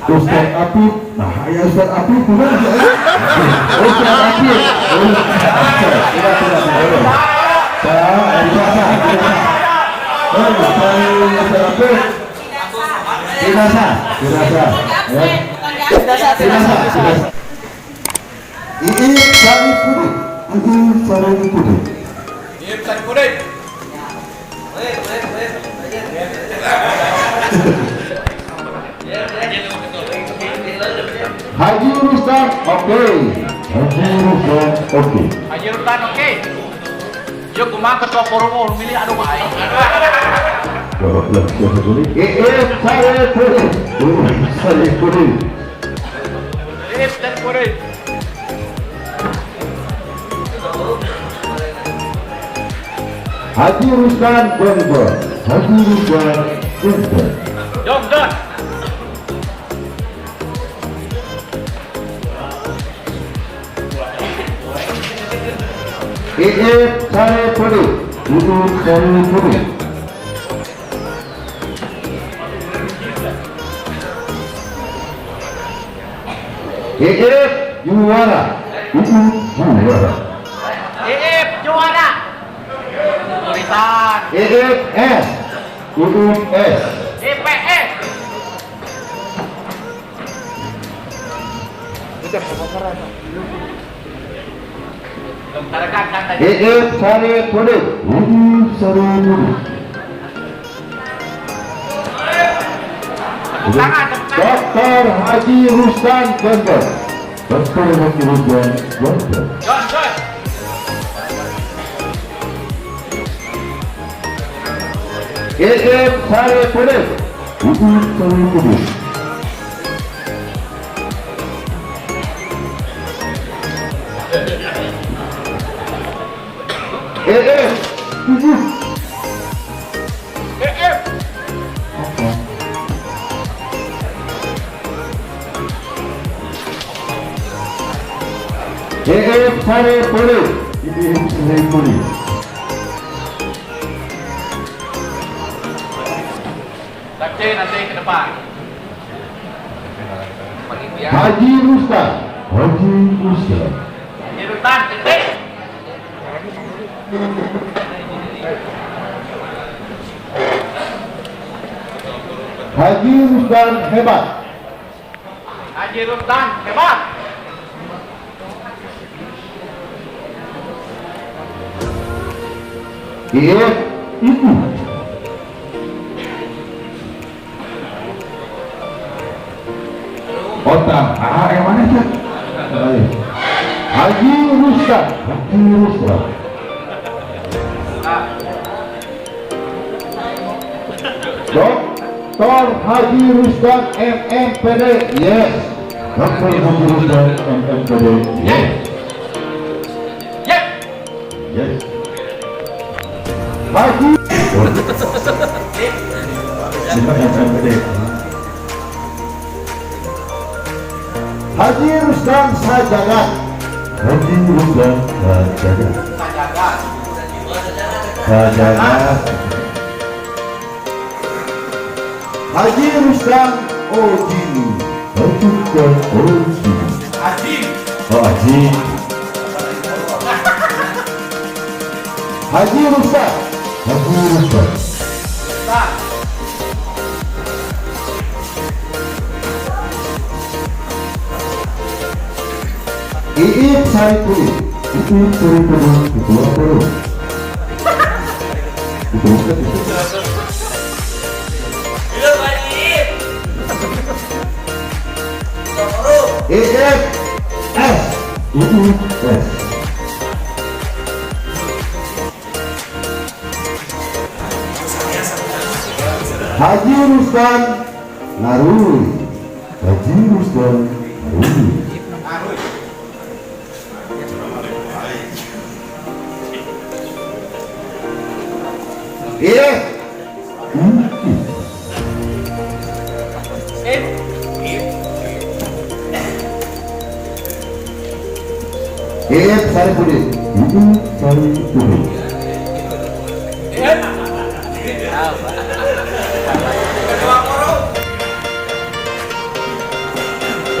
Rusdan api, nah ayah Rusdan api bukan Rusdan api. Dirasa. Iip Saripudin. Haji Rusdan, oke. Haji Rusdan, oke. Yuk, kumaha ketua forum milih anu baik. Iip Saripudin. Haji Rusdan, Jongdan. Iip Saripudin. Iip juara. Iip juara. Tulisan. Iip S. IPS. Iip Saripudin. Dr. Haji Rusdan Jabar. Iip Saripudin. Iip Saripudin. Tapi nanti ke depan. Haji Rusdan. Haji Rusdan, titik. Haji Rusdan hebat. Haji Rusdan hebat. Iip itu. Otak, yang mana sih? Haji Rusdan. Dr. Haji Rusdan M.MPd. Yes. Dr. Haji Rusdan M.MPd. Yes. Yes. Haji M.MPd. Haji Rusdan Sajagat. Haji Rusdan Oji. Haji Rusdan. Iip Saripudin. Ketua Periode. Iip S. Haji Rusdan Larui. Iip Saripudin.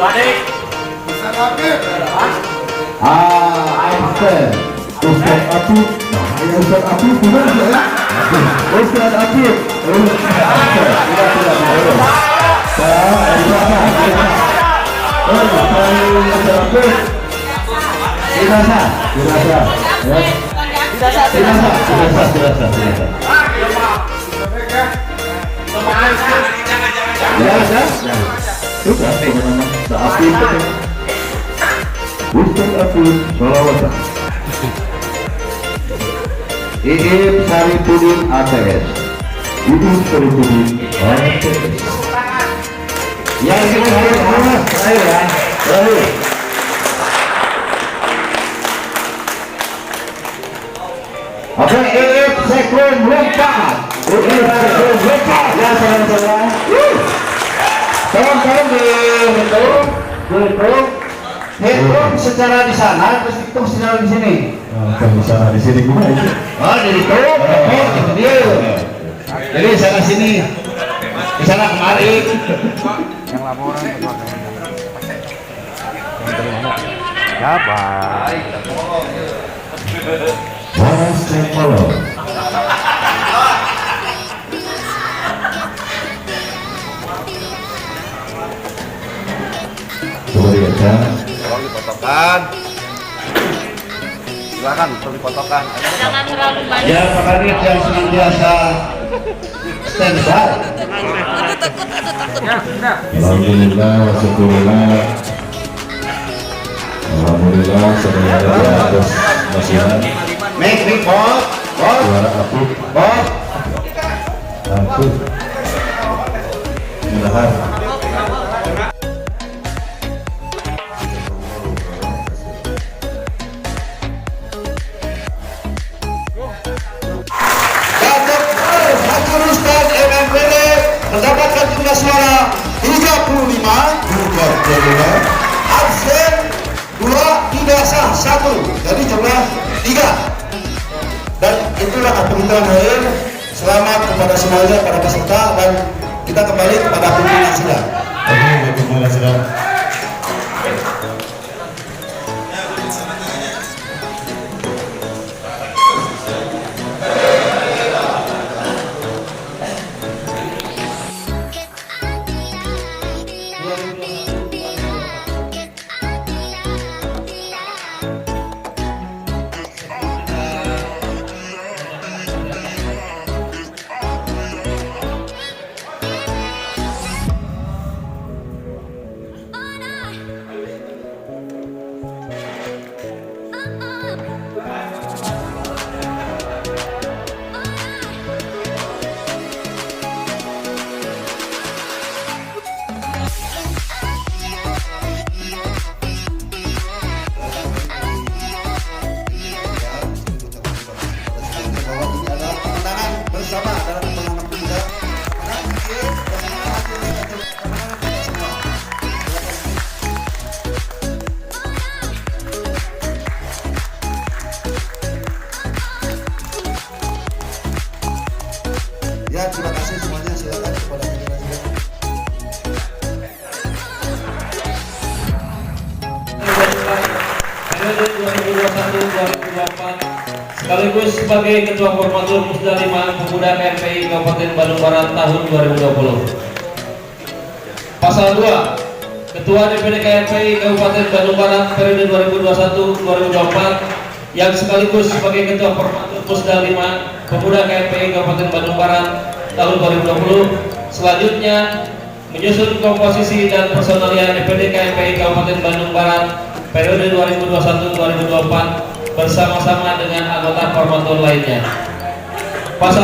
Adik. Abstain. Rusdan Api. Nah, ayah Rusdan Api bukan ya? Rusdan Api. Iip Saripudin ATS. Iip Saripudin ATS. Yang kita harus ayo ya. Ayo. Oke, Iip Sekron lompat. Iip Sekron lompat. Ya, saudara-saudara. Tolong dihitung secara di sana, terus dihitung secara di sini. Di sana di sini gimana itu? Oh, dihitung, itu dia. Jadi sana sini, di sana kemari. Yang laporan Jabar. Barat. Tolong dipotongkan. Silakan, tolong dipotongkan. Jangan terlalu banyak. Ya, Pak Kadif yang senantiasa standby. Alhamdulillah, wasyukurillah. Alhamdulillah, semuanya atas nasihat. Make Bob. Suara api. Bob. Langsung. Mudah-mudahan. Rusdan M.MPd mendapatkan jumlah suara 35, abstain 2, tidak sah 1, jadi jumlah 3. Dan itulah pemerintahan akhir. Selamat kepada semuanya, para peserta, dan kita kembali kepada pimpinan sidang. Ya, terima kasih semuanya. Silakan kepada Periode 2021-2024 sekaligus sebagai Ketua Formatur Musda 5 Pemuda Knpi Kabupaten Bandung Barat tahun 2020. Pasal 2, Ketua DPD Knpi Kabupaten Bandung Barat periode 2021-2024 yang sekaligus sebagai Ketua Formatur Musda 5 Pemuda Knpi Kabupaten Bandung Barat tahun 2020 selanjutnya menyusun komposisi dan personalia DPD Knpi Kabupaten Bandung Barat periode 2021-2024 bersama-sama dengan anggota formatur lainnya. Pasal